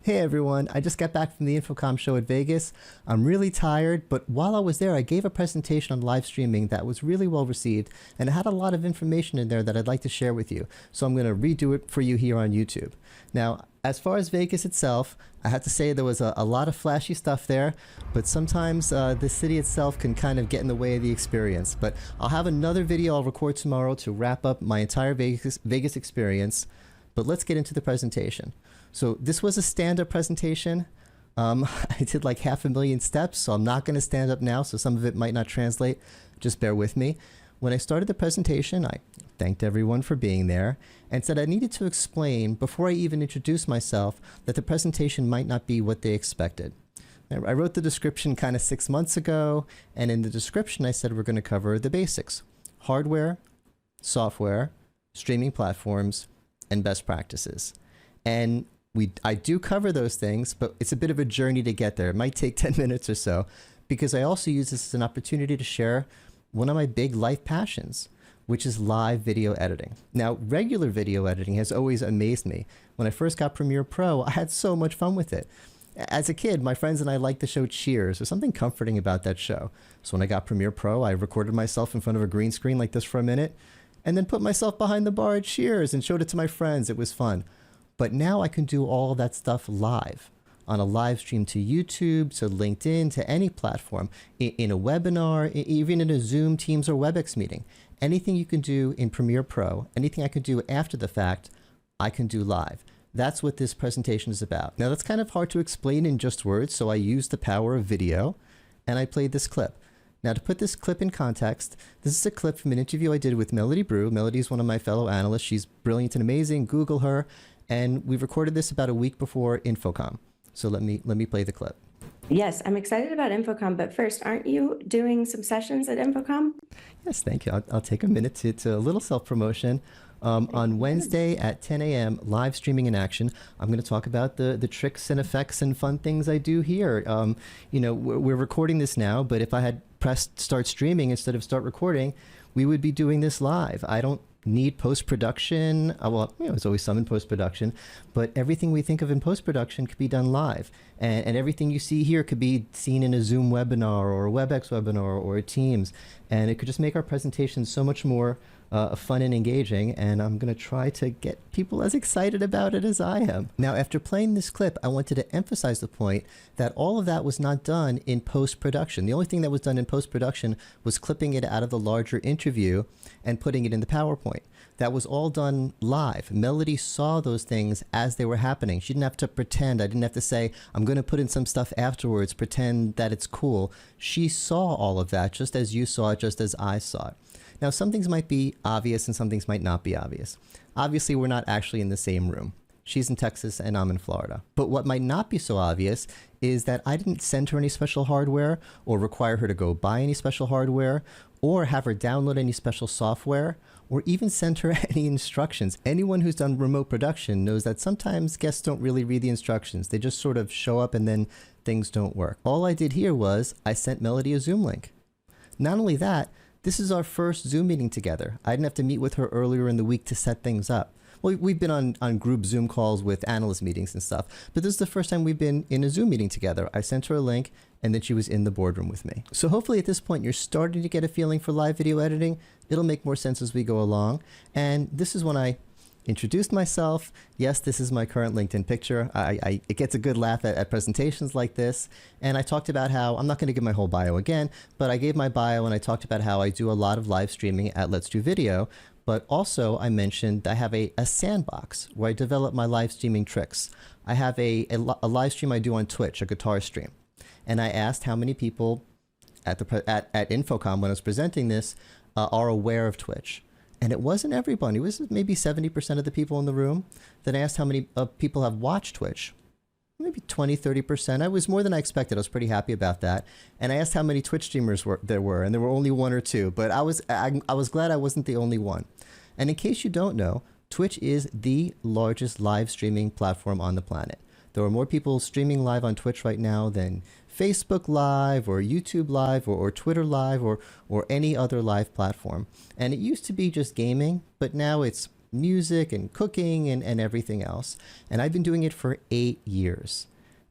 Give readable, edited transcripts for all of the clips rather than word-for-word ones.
Hey everyone, I just got back from the Infocom show at Vegas. I'm really tired, but while I was there, I gave a presentation on live streaming that was really well received, and it had a lot of information in there that I'd like to share with you. So I'm going to redo it for you here on YouTube. Now, as far as Vegas itself, I have to say there was a lot of flashy stuff there, but sometimes the city itself can kind of get in the way of the experience. But I'll have another video I'll record tomorrow to wrap up my entire Vegas experience. But let's get into the presentation. So this was a stand-up presentation. I did like 500,000 steps, so I'm not going to stand up now, so some of it might not translate. Just bear with me. When I started the presentation, I thanked everyone for being there and said I needed to explain, before I even introduced myself, that the presentation might not be what they expected. I wrote the description kind of 6 months ago, and in the description I said we're going to cover the basics: hardware, software, streaming platforms, and best practices. And I do cover those things, but it's a bit of a journey to get there. It might take 10 minutes or so, because I also use this as an opportunity to share one of my big life passions, which is live video editing. Now, regular video editing has always amazed me. When I first got Premiere Pro, I had so much fun with it. As a kid, my friends and I liked the show Cheers. There's something comforting about that show. So when I got Premiere Pro, I recorded myself in front of a green screen like this for a minute, and then put myself behind the bar at Cheers and showed it to my friends. It was fun. But now I can do all that stuff live, on a live stream to YouTube, to LinkedIn, to any platform, in a webinar, even in a Zoom, Teams, or WebEx meeting. Anything you can do in Premiere Pro, anything I can do after the fact, I can do live. That's what this presentation is about. Now, that's kind of hard to explain in just words, so I used the power of video, and I played this clip. Now, to put this clip in context, this is a clip from an interview I did with Melody Brew. Melody is one of my fellow analysts. She's brilliant and amazing. Google her. And we recorded this about a week before Infocom. So let me play the clip. Yes, I'm excited about Infocom, but first, aren't you doing some sessions at Infocom? Yes, thank you. I'll take a minute to a little self-promotion. On Wednesday at 10 a.m., live streaming in action, I'm going to talk about the tricks and effects and fun things I do here. You know, we're recording this now, but if I had pressed start streaming instead of start recording, we would be doing this live. I don't need post-production. Well, you know, there's always some in post-production, but everything we think of in post-production could be done live. And everything you see here could be seen in a Zoom webinar or a WebEx webinar or a Teams. And it could just make our presentation so much more fun and engaging, and I'm going to try to get people as excited about it as I am. Now, after playing this clip, I wanted to emphasize the point that all of that was not done in post-production. The only thing that was done in post-production was clipping it out of the larger interview and putting it in the PowerPoint. That was all done live. Melody saw those things as they were happening. She didn't have to pretend. I didn't have to say, I'm going to put in some stuff afterwards, pretend that it's cool. She saw all of that just as you saw it, just as I saw it. Now, some things might be obvious and some things might not be obvious. Obviously, we're not actually in the same room. She's in Texas and I'm in Florida. But what might not be so obvious is that I didn't send her any special hardware or require her to go buy any special hardware or have her download any special software or even send her any instructions. Anyone who's done remote production knows that sometimes guests don't really read the instructions. They just sort of show up and then things don't work. All I did here was I sent Melody a Zoom link. Not only that, this is our first Zoom meeting together. I didn't have to meet with her earlier in the week to set things up. Well, we've been on group Zoom calls with analyst meetings and stuff, but this is the first time we've been in a Zoom meeting together. I sent her a link, and then she was in the boardroom with me. So hopefully at this point, you're starting to get a feeling for live video editing. It'll make more sense as we go along. And this is when I introduced myself. Yes, this is my current LinkedIn picture. It gets a good laugh at presentations like this. And I talked about how, I'm not going to give my whole bio again, but I gave my bio and I talked about how I do a lot of live streaming at Let's Do Video. But also I mentioned I have a sandbox where I develop my live streaming tricks. I have a live stream I do on Twitch, a guitar stream. And I asked how many people at Infocom when I was presenting this are aware of Twitch. And it wasn't everybody. It was maybe 70% of the people in the room. Then I asked how many people have watched Twitch. Maybe 20, 30%. It was more than I expected. I was pretty happy about that. And I asked how many Twitch streamers there were, and there were only one or two. But I was glad I wasn't the only one. And in case you don't know, Twitch is the largest live streaming platform on the planet. There are more people streaming live on Twitch right now than Facebook Live or YouTube Live or Twitter Live or any other live platform. And it used to be just gaming, but now it's music and cooking and everything else. And I've been doing it for 8 years.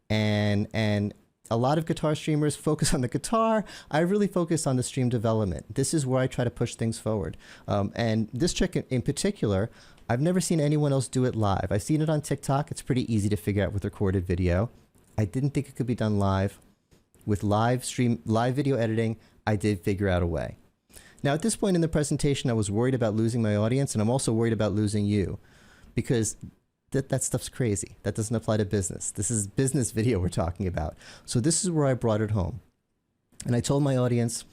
And a lot of guitar streamers focus on the guitar. I really focus on the stream development. This is where I try to push things forward. And this trick in particular, I've never seen anyone else do it live. I've seen it on TikTok. It's pretty easy to figure out with recorded video. I didn't think it could be done live. With live video editing, I did figure out a way. Now, at this point in the presentation, I was worried about losing my audience, and I'm also worried about losing you, because that stuff's crazy. That doesn't apply to business. This is business video we're talking about. So this is where I brought it home. And I told my audience,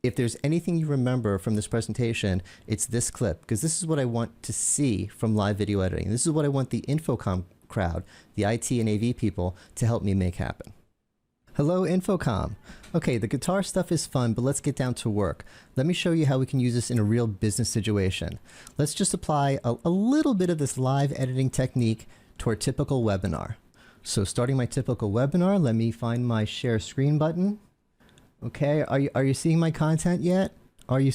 if there's anything you remember from this presentation, it's this clip, because this is what I want to see from live video editing. This is what I want the Infocom crowd, the IT and AV people, to help me make happen. Hello, Infocom. Okay, the guitar stuff is fun, but let's get down to work. Let me show you how we can use this in a real business situation. Let's just apply a little bit of this live editing technique to our typical webinar. So starting my typical webinar, let me find my share screen button. Okay, are you seeing my content yet? I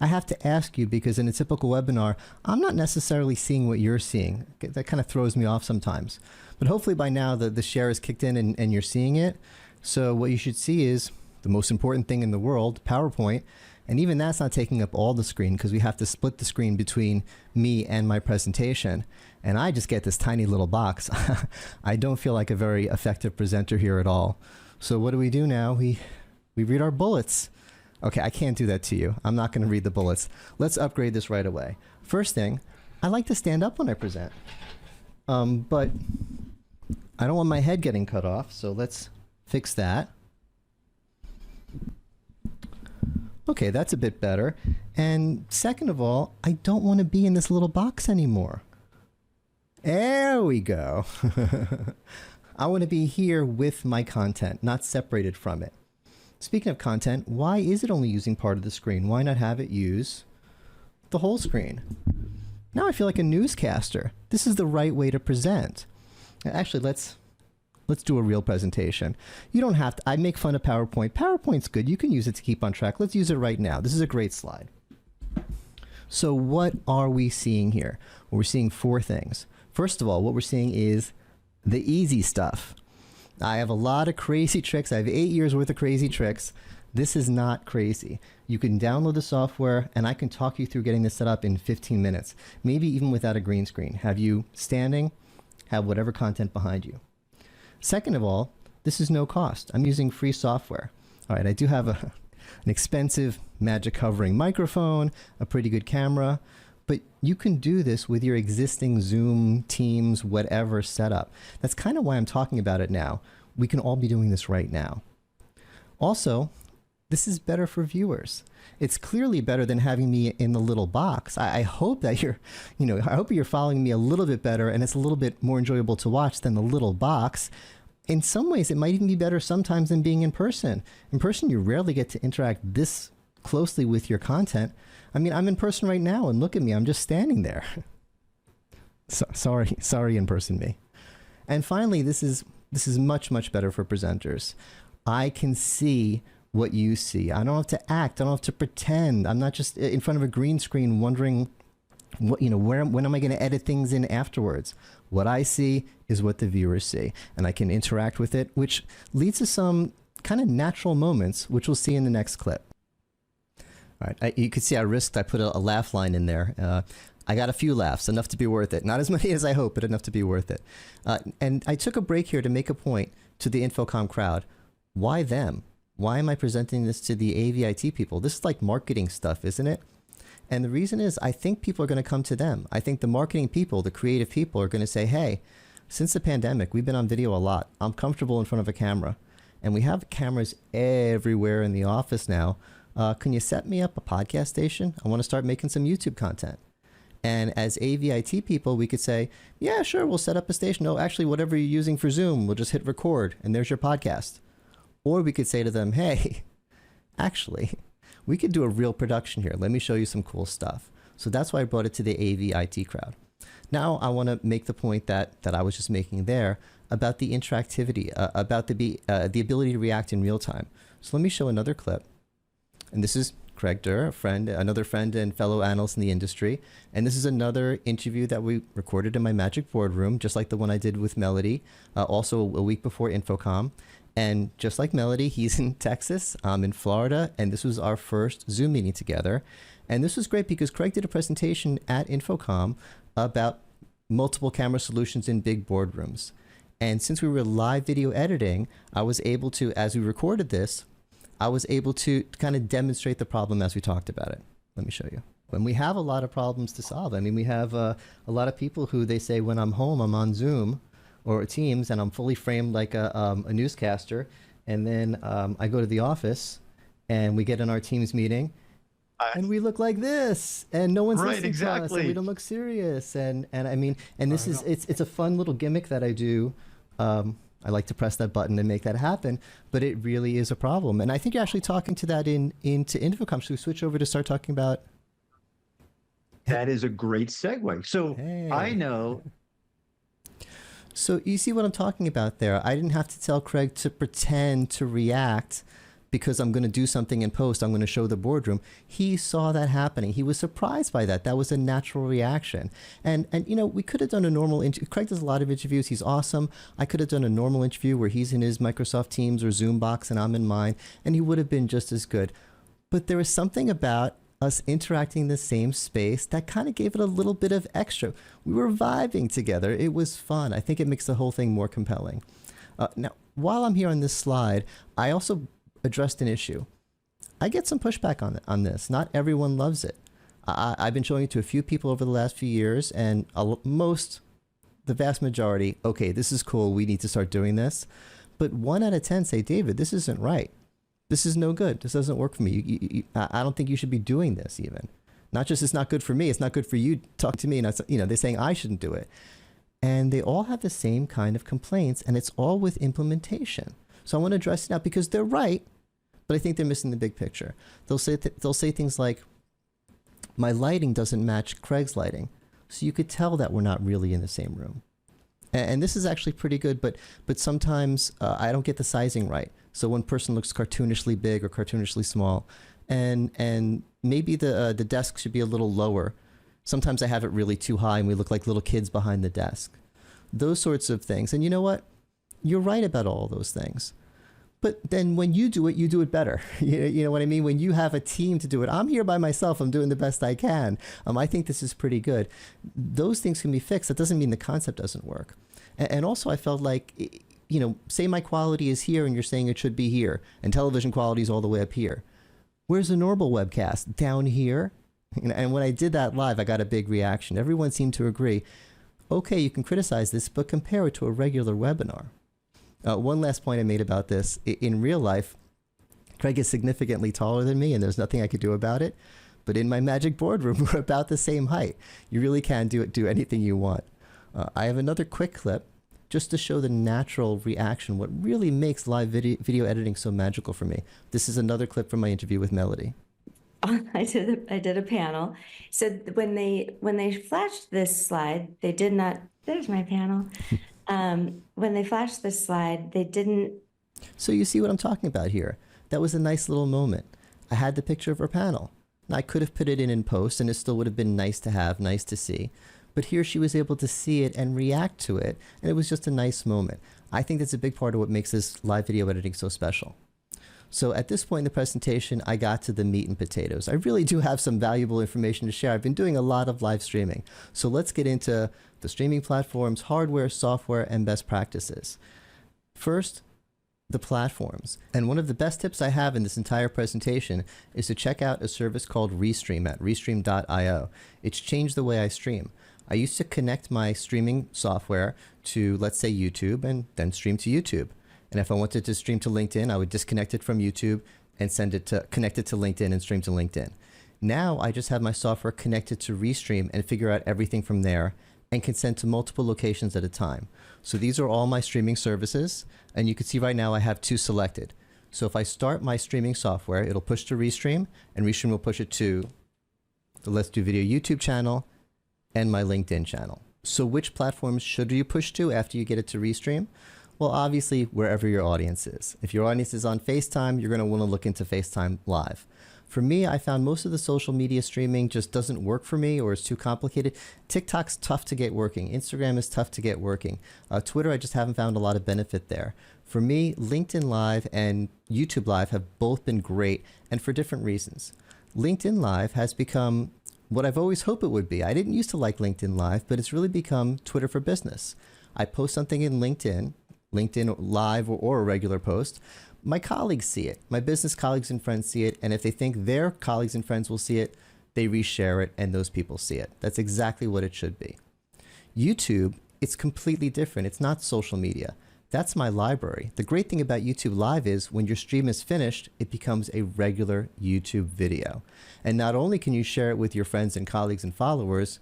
have to ask you, because in a typical webinar, I'm not necessarily seeing what you're seeing. That kind of throws me off sometimes. But hopefully by now the share is kicked in and you're seeing it. So what you should see is the most important thing in the world, PowerPoint. And even that's not taking up all the screen, because we have to split the screen between me and my presentation. And I just get this tiny little box. I don't feel like a very effective presenter here at all. So what do we do now? We read our bullets. Okay, I can't do that to you. I'm not going to read the bullets. Let's upgrade this right away. First thing, I like to stand up when I present. But I don't want my head getting cut off, so let's fix that. Okay, that's a bit better. And second of all, I don't want to be in this little box anymore. There we go. I want to be here with my content, not separated from it. Speaking of content, why is it only using part of the screen? Why not have it use the whole screen? Now I feel like a newscaster. This is the right way to present. Actually, let's do a real presentation. You don't have to. I make fun of PowerPoint. PowerPoint's good. You can use it to keep on track. Let's use it right now. This is a great slide. So what are we seeing here? Well, we're seeing 4 things. First of all, what we're seeing is the easy stuff. I have a lot of crazy tricks. I have 8 years worth of crazy tricks. This is not crazy. You can download the software and I can talk you through getting this set up in 15 minutes, maybe even without a green screen. Have you standing, have whatever content behind you. Second of all, this is no cost. I'm using free software. All right, I do have an expensive magic hovering microphone, a pretty good camera, but you can do this with your existing Zoom, Teams, whatever setup. That's kind of why I'm talking about it now. We can all be doing this right now. Also, this is better for viewers. It's clearly better than having me in the little box. I hope that I hope you're following me a little bit better and it's a little bit more enjoyable to watch than the little box. In some ways, it might even be better sometimes than being in person. In person, you rarely get to interact this closely with your content. I mean, I'm in person right now and look at me, I'm just standing there. Sorry in-person me. And finally, this is much, much better for presenters. I can see what you see. I don't have to act. I don't have to pretend. I'm not just in front of a green screen wondering when am I going to edit things in afterwards. What I see is what the viewers see, and I can interact with it, which leads to some kind of natural moments, which we'll see in the next clip. All right, you can see I put a laugh line in there. I got a few laughs, enough to be worth it. Not as many as I hope, but enough to be worth it. And I took a break here to make a point to the Infocom crowd. Why them? Why am I presenting this to the AVIT people? This is like marketing stuff, isn't it? And the reason is I think people are going to come to them. I think the marketing people, the creative people are going to say, hey, since the pandemic, we've been on video a lot. I'm comfortable in front of a camera. And we have cameras everywhere in the office now. Can you set me up a podcast station? I want to start making some YouTube content. And as AVIT people, we could say, yeah, sure, we'll set up a station. No, actually, whatever you're using for Zoom, we'll just hit record, and there's your podcast. Or we could say to them, hey, actually, we could do a real production here. Let me show you some cool stuff. So that's why I brought it to the AVIT crowd. Now I want to make the point that I was just making there about the interactivity, about the ability to react in real time. So let me show another clip. And this is Craig Durr, another friend and fellow analyst in the industry. And this is another interview that we recorded in my Magic Boardroom, just like the one I did with Melody, also a week before InfoComm. And just like Melody, he's in Texas, I'm in Florida, and this was our first Zoom meeting together. And this was great because Craig did a presentation at InfoComm about multiple camera solutions in big boardrooms. And since we were live video editing, I was able to, as we recorded this, I was able to kind of demonstrate the problem as we talked about it. Let me show you. When we have a lot of problems to solve, I mean, we have a lot of people who they say when I'm home, I'm on Zoom or Teams and I'm fully framed like a newscaster. And then I go to the office and we get in our Teams meeting and we look like this and no one's listening to us and we don't look serious. And I mean, and this is, it's a fun little gimmick that I do. I like to press that button and make that happen, but it really is a problem. And I think you're actually talking to that into InfoComm. So we switch over to start talking about. That is a great segue. So Hey. I know. So you see what I'm talking about there. I didn't have to tell Craig to pretend to react because I'm going to do something in post. I'm going to show the boardroom. He saw that happening. He was surprised by that. That was a natural reaction. And you know, we could have done a normal interview. Craig does a lot of interviews. He's awesome. I could have done a normal interview where he's in his Microsoft Teams or Zoom box and I'm in mine, and he would have been just as good. But there was something about us interacting in the same space that kind of gave it a little bit of extra. We were vibing together. It was fun. I think it makes the whole thing more compelling. Now, while I'm here on this slide, I also addressed an issue. I get some pushback on this. Not everyone loves it. I've been showing it to a few people over the last few years, and the vast majority, okay, this is cool, we need to start doing this. But 1 out of 10 say, David, this isn't right. This is no good. This doesn't work for me. I don't think you should be doing this even. Not just it's not good for me, it's not good for you. Talk to me. And they're saying I shouldn't do it. And they all have the same kind of complaints, and it's all with implementation. So I want to address it now because they're right, but I think they're missing the big picture. They'll say things like, my lighting doesn't match Craig's lighting. So you could tell that we're not really in the same room. And this is actually pretty good, but sometimes I don't get the sizing right. So one person looks cartoonishly big or cartoonishly small, and maybe the desk should be a little lower. Sometimes I have it really too high and we look like little kids behind the desk. Those sorts of things. And you know what? You're right about all those things. But then when you do it better. You know what I mean? When you have a team to do it, I'm here by myself. I'm doing the best I can. I think this is pretty good. Those things can be fixed. That doesn't mean the concept doesn't work. And also I felt like, say my quality is here and you're saying it should be here, and television quality is all the way up here. Where's a normal webcast? Down here? And when I did that live, I got a big reaction. Everyone seemed to agree. Okay, you can criticize this, but compare it to a regular webinar. One last point I made about this. In real life, Craig is significantly taller than me, and there's nothing I could do about it. But in my Magic Boardroom, we're about the same height. You really can do anything you want. I have another quick clip just to show the natural reaction, what really makes live video editing so magical for me. This is another clip from my interview with Melody. I did a panel. So when they flashed this slide, they did not. There's my panel. When they flashed this slide, they didn't. So you see what I'm talking about here. That was a nice little moment. I had the picture of her panel. Now, I could have put it in post, and it still would have been nice to have, nice to see. But here she was able to see it and react to it, and it was just a nice moment. I think that's a big part of what makes this live video editing so special. So at this point in the presentation, I got to the meat and potatoes. I really do have some valuable information to share. I've been doing a lot of live streaming. So let's get into the streaming platforms, hardware, software, and best practices. First, the platforms. And one of the best tips I have in this entire presentation is to check out a service called Restream at restream.io. It's changed the way I stream. I used to connect my streaming software to, let's say, YouTube, and then stream to YouTube. And if I wanted to stream to LinkedIn, I would disconnect it from YouTube and connect it to LinkedIn and stream to LinkedIn. Now I just have my software connected to Restream and figure out everything from there and can send to multiple locations at a time. So these are all my streaming services, and you can see right now I have 2 selected. So if I start my streaming software, it'll push to Restream, and Restream will push it to the Let's Do Video YouTube channel and my LinkedIn channel. So which platforms should you push to after you get it to Restream? Well, obviously, wherever your audience is. If your audience is on FaceTime, you're going to want to look into FaceTime Live. For me, I found most of the social media streaming just doesn't work for me or is too complicated. TikTok's tough to get working. Instagram is tough to get working. Twitter, I just haven't found a lot of benefit there. For me, LinkedIn Live and YouTube Live have both been great, and for different reasons. LinkedIn Live has become what I've always hoped it would be. I didn't used to like LinkedIn Live, but it's really become Twitter for business. I post something in LinkedIn Live or a regular post. My colleagues see it. My business colleagues and friends see it. And if they think their colleagues and friends will see it, they reshare it and those people see it. That's exactly what it should be. YouTube, it's completely different. It's not social media. That's my library. The great thing about YouTube Live is when your stream is finished, it becomes a regular YouTube video. And not only can you share it with your friends and colleagues and followers,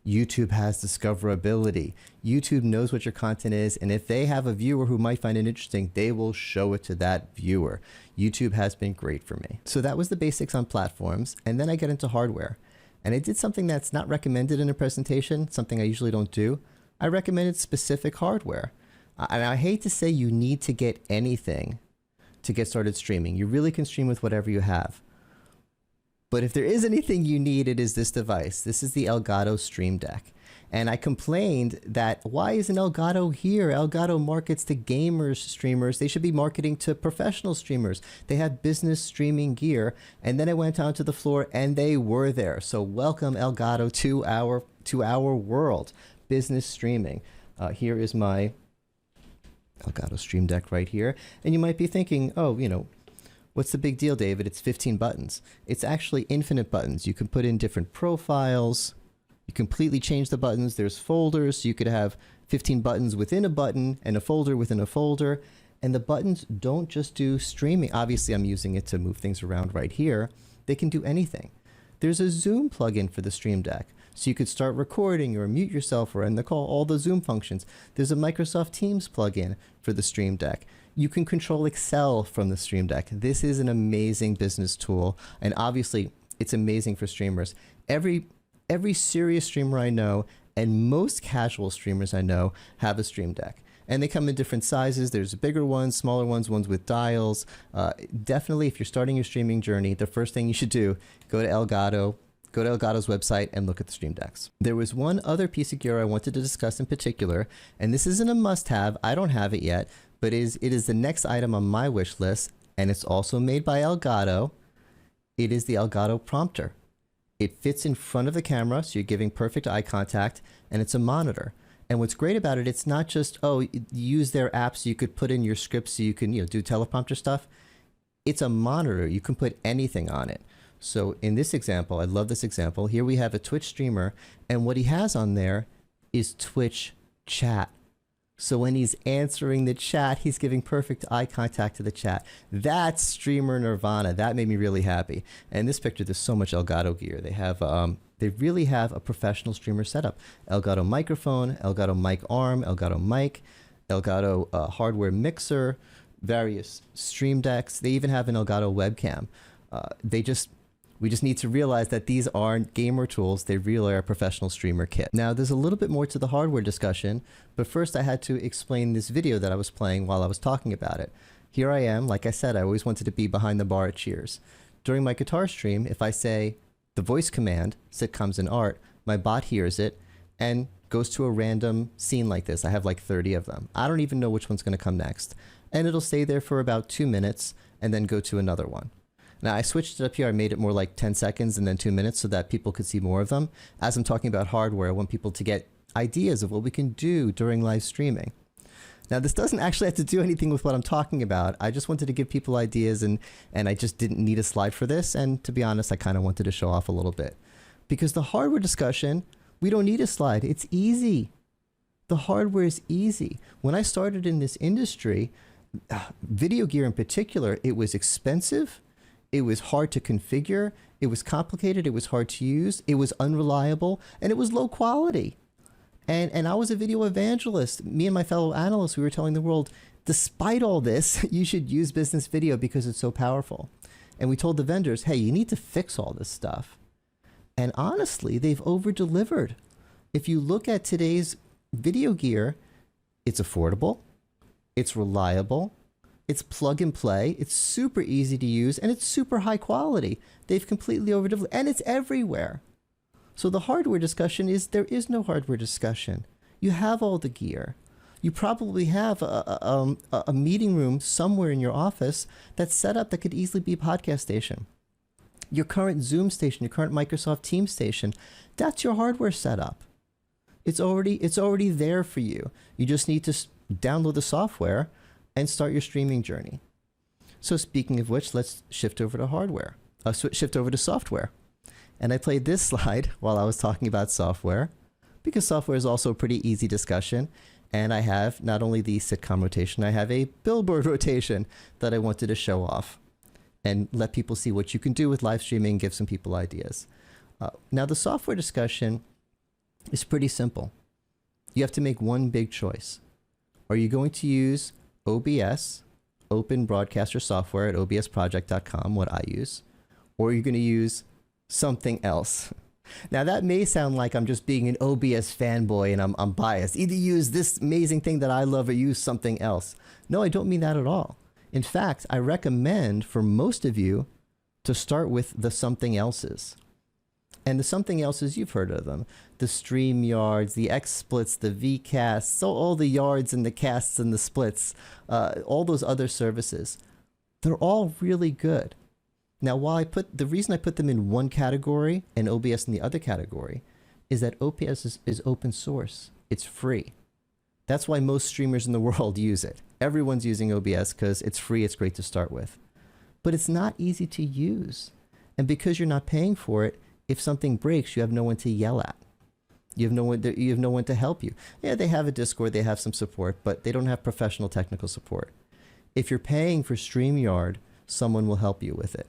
YouTube has discoverability. YouTube knows what your content is, and if they have a viewer who might find it interesting, they will show it to that viewer. YouTube has been great for me. So that was the basics on platforms, and then I get into hardware. And I did something that's not recommended in a presentation, something I usually don't do. I recommended specific hardware. And I hate to say you need to get anything to get started streaming. You really can stream with whatever you have. But if there is anything you need, it is this device. This is the Elgato Stream Deck. And I complained that why isn't Elgato here? Elgato markets to gamers, streamers. They should be marketing to professional streamers. They have business streaming gear. And then I went out to the floor and they were there. So welcome Elgato to our world, business streaming. Here is my Elgato Stream Deck right here. And you might be thinking, oh, you know, what's the big deal, David? It's 15 buttons. It's actually infinite buttons. You can put in different profiles. You completely change the buttons. There's folders. So you could have 15 buttons within a button and a folder within a folder. And the buttons don't just do streaming. Obviously, I'm using it to move things around right here. They can do anything. There's a Zoom plugin for the Stream Deck. So you could start recording or mute yourself or end the call, all the Zoom functions. There's a Microsoft Teams plugin for the Stream Deck. You can control Excel from the Stream Deck. This is an amazing business tool. And obviously, it's amazing for streamers. Every serious streamer I know and most casual streamers I know have a Stream Deck. And they come in different sizes. There's bigger ones, smaller ones with dials. Definitely, if you're starting your streaming journey, the first thing you should do, go to Elgato's website and look at the Stream Decks. There was one other piece of gear I wanted to discuss in particular, and this isn't a must-have. I don't have it yet, but it is the next item on my wish list, and it's also made by Elgato. It is the Elgato Prompter. It fits in front of the camera, so you're giving perfect eye contact, and it's a monitor. And what's great about it, it's not just, oh, use their app so you could put in your scripts so you can, do teleprompter stuff. It's a monitor. You can put anything on it. So in this example, I love this example. Here we have a Twitch streamer, and what he has on there is Twitch chat. So when he's answering the chat, he's giving perfect eye contact to the chat. That's streamer nirvana. That made me really happy. And in this picture, there's so much Elgato gear. They really have a professional streamer setup. Elgato microphone, Elgato mic arm, Elgato mic, Elgato hardware mixer, various stream decks. They even have an Elgato webcam. We just need to realize that these aren't gamer tools. They really are a professional streamer kit. Now, there's a little bit more to the hardware discussion, but first I had to explain this video that I was playing while I was talking about it. Here I am. Like I said, I always wanted to be behind the bar at Cheers. During my guitar stream, if I say the voice command, sitcoms and art, my bot hears it and goes to a random scene like this. I have like 30 of them. I don't even know which one's going to come next. And it'll stay there for about 2 minutes and then go to another one. Now, I switched it up here. I made it more like 10 seconds and then 2 minutes so that people could see more of them. As I'm talking about hardware, I want people to get ideas of what we can do during live streaming. Now, this doesn't actually have to do anything with what I'm talking about. I just wanted to give people ideas, and I just didn't need a slide for this. And to be honest, I kind of wanted to show off a little bit. Because the hardware discussion, we don't need a slide. It's easy. The hardware is easy. When I started in this industry, video gear in particular, it was expensive. It was hard to configure, it was complicated, it was hard to use, it was unreliable, and it was low quality. And I was a video evangelist. Me and my fellow analysts, we were telling the world, despite all this, you should use business video because it's so powerful. And we told the vendors, hey, you need to fix all this stuff. And honestly, they've over-delivered. If you look at today's video gear, it's affordable, it's reliable, It's plug and play. It's super easy to use, and it's super high quality. They've completely overdeveloped, and it's everywhere. So the hardware discussion is there is no hardware discussion. You have all the gear. You probably have a meeting room somewhere in your office that's set up that could easily be a podcast station. Your current Zoom station, your current Microsoft Teams station, that's your hardware setup. It's already there for you. You just need to download the software and start your streaming journey. So speaking of which, let's shift over to hardware. Shift over to software. And I played this slide while I was talking about software, because software is also a pretty easy discussion. And I have not only the sitcom rotation, I have a billboard rotation that I wanted to show off and let people see what you can do with live streaming, give some people ideas. Now, the software discussion is pretty simple. You have to make one big choice. Are you going to use OBS, Open Broadcaster Software at obsproject.com, what I use, or are you going to use something else? Now, that may sound like I'm just being an OBS fanboy and I'm biased. Either use this amazing thing that I love or use something else. No, I don't mean that at all. In fact, I recommend for most of you to start with the something else's. And the something else's, you've heard of them. The StreamYards, the XSplits, the VCasts, so all the yards and the casts and the splits, all those other services. They're all really good. Now, the reason I put them in one category and OBS in the other category is that OBS is open source. It's free. That's why most streamers in the world use it. Everyone's using OBS because it's free, it's great to start with. But it's not easy to use. And because you're not paying for it, if something breaks, you have no one to yell at. You have no one to help you. Yeah, they have a Discord, they have some support, but they don't have professional technical support. If you're paying for StreamYard, someone will help you with it.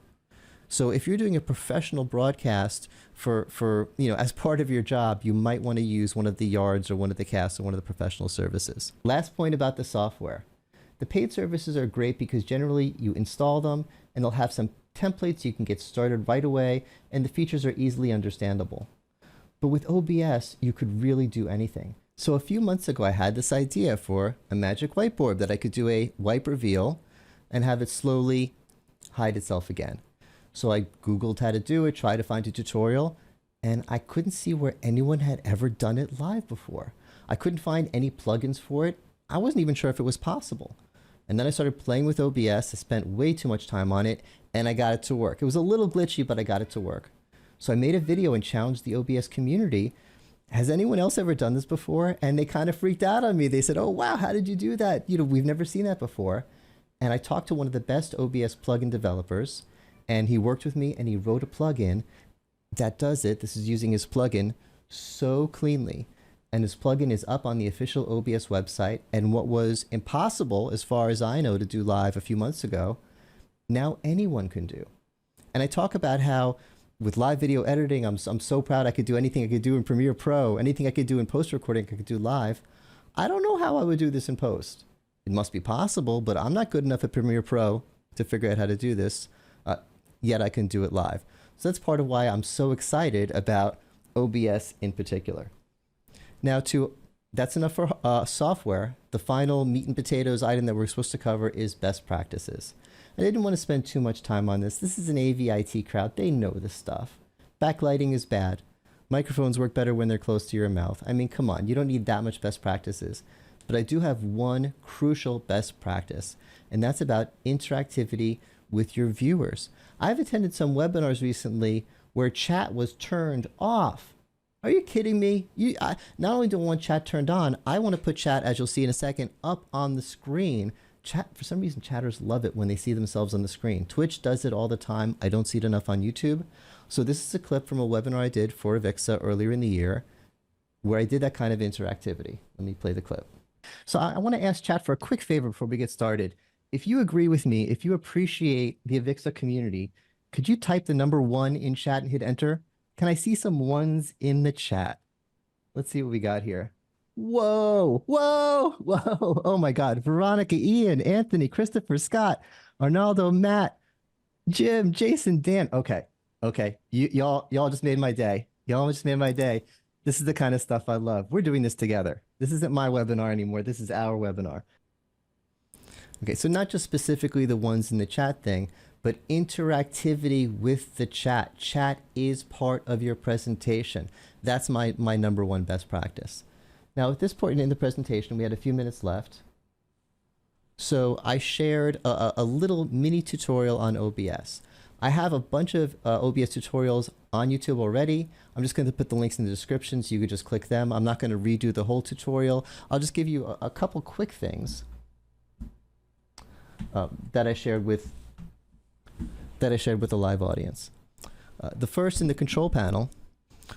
So if you're doing a professional broadcast for as part of your job, you might want to use one of the yards or one of the casts or one of the professional services. Last point about the software. The paid services are great because generally you install them and they'll have some templates you can get started right away, and the features are easily understandable. But with OBS, you could really do anything. So a few months ago, I had this idea for a magic whiteboard that I could do a wipe reveal and have it slowly hide itself again. So I Googled how to do it, tried to find a tutorial, and I couldn't see where anyone had ever done it live before. I couldn't find any plugins for it. I wasn't even sure if it was possible. And then I started playing with OBS. I spent way too much time on it, and I got it to work. It was a little glitchy, but I got it to work. So I made a video and challenged the OBS community. Has anyone else ever done this before? And they kind of freaked out on me. They said, oh, wow, how did you do that? We've never seen that before. And I talked to one of the best OBS plugin developers, and he worked with me and he wrote a plugin that does it. This is using his plugin so cleanly. And his plugin is up on the official OBS website. And what was impossible, as far as I know, to do live a few months ago, now anyone can do. And I talk about how with live video editing, I'm so proud I could do anything I could do in Premiere Pro, anything I could do in post-recording I could do live. I don't know how I would do this in post. It must be possible, but I'm not good enough at Premiere Pro to figure out how to do this, yet I can do it live. So that's part of why I'm so excited about OBS in particular. Now, that's enough for software. The final meat and potatoes item that we're supposed to cover is best practices. I didn't want to spend too much time on this. This is an AV-IT crowd. They know this stuff. Backlighting is bad. Microphones work better when they're close to your mouth. I mean, come on, you don't need that much best practices. But I do have one crucial best practice, and that's about interactivity with your viewers. I've attended some webinars recently where chat was turned off. Are you kidding me? Not only do I want chat turned on, I want to put chat, as you'll see in a second, up on the screen. Chat, for some reason, chatters love it when they see themselves on the screen. Twitch does it all the time. I don't see it enough on YouTube. So this is a clip from a webinar I did for Avixa earlier in the year where I did that kind of interactivity. Let me play the clip. So I want to ask chat for a quick favor before we get started. If you agree with me, if you appreciate the Avixa community, could you type the number 1 in chat and hit enter? Can I see some ones in the chat? Let's see what we got here. Whoa, whoa, whoa. Oh my God. Veronica, Ian, Anthony, Christopher, Scott, Arnaldo, Matt, Jim, Jason, Dan. Okay. Y'all just made my day. Y'all just made my day. This is the kind of stuff I love. We're doing this together. This isn't my webinar anymore. This is our webinar. Okay, so not just specifically the ones in the chat thing, but interactivity with the chat. Chat is part of your presentation. That's my number one best practice. Now, at this point in the presentation, we had a few minutes left. So I shared a little mini tutorial on OBS. I have a bunch of OBS tutorials on YouTube already. I'm just going to put the links in the description so you could just click them. I'm not going to redo the whole tutorial. I'll just give you a couple quick things that I shared with the live audience. The first in the control panel.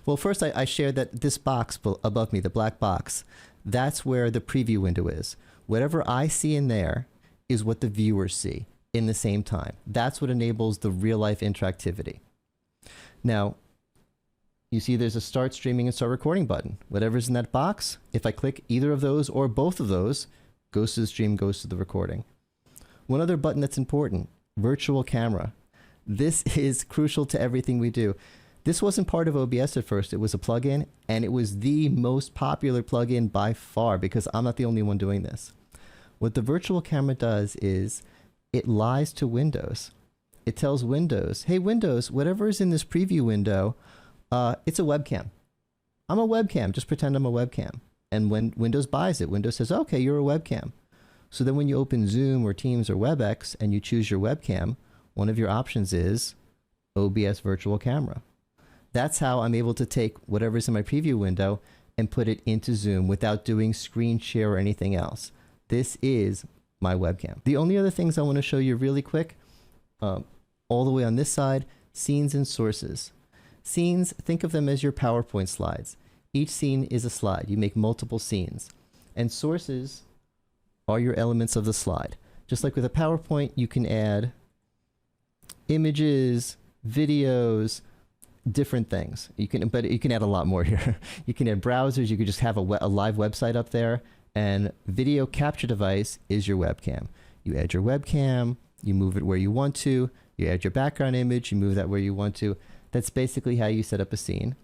Well, first I shared that this box above me, the black box, that's where the preview window is. Whatever I see in there is what the viewers see in the same time. That's what enables the real life interactivity. Now, you see there's a start streaming and start recording button. Whatever's in that box, if I click either of those or both of those, goes to the stream, goes to the recording. One other button that's important, virtual camera. This is crucial to everything we do. This wasn't part of OBS at first. It was a plugin, and it was the most popular plugin by far because I'm not the only one doing this. What the virtual camera does is it lies to Windows. It tells Windows, hey Windows, whatever is in this preview window, it's a webcam. I'm a webcam, just pretend I'm a webcam. And when Windows buys it, Windows says, okay, you're a webcam. So then when you open Zoom or Teams or WebEx and you choose your webcam, one of your options is OBS virtual camera. That's how I'm able to take whatever's in my preview window and put it into Zoom without doing screen share or anything else. This is my webcam. The only other things I want to show you really quick, all the way on this side, scenes and sources. Scenes, think of them as your PowerPoint slides. Each scene is a slide. You make multiple scenes. And sources are your elements of the slide. Just like with a PowerPoint, you can add images, videos, different things. But you can add a lot more here. You can add browsers. You could just have a live website up there. And video capture device is your webcam. You add your webcam, you move it where you want to, you add your background image, you move that where you want to. That's basically how you set up a scene.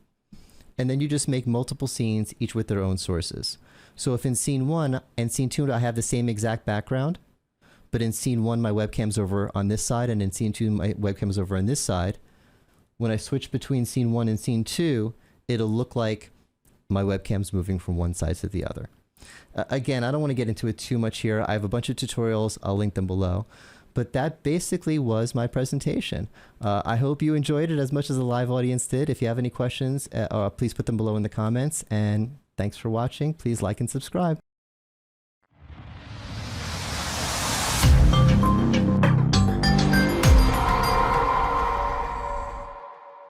And then you just make multiple scenes, each with their own sources. So if in scene 1 and scene 2 I have the same exact background, but in scene 1 my webcam's over on this side and in scene 2 my webcam's over on this side, when I switch between scene 1 and scene 2, it'll look like my webcam's moving from one side to the other. Again, I don't want to get into it too much here. I have a bunch of tutorials. I'll link them below. But that basically was my presentation. I hope you enjoyed it as much as the live audience did. If you have any questions, please put them below in the comments. And thanks for watching. Please like and subscribe.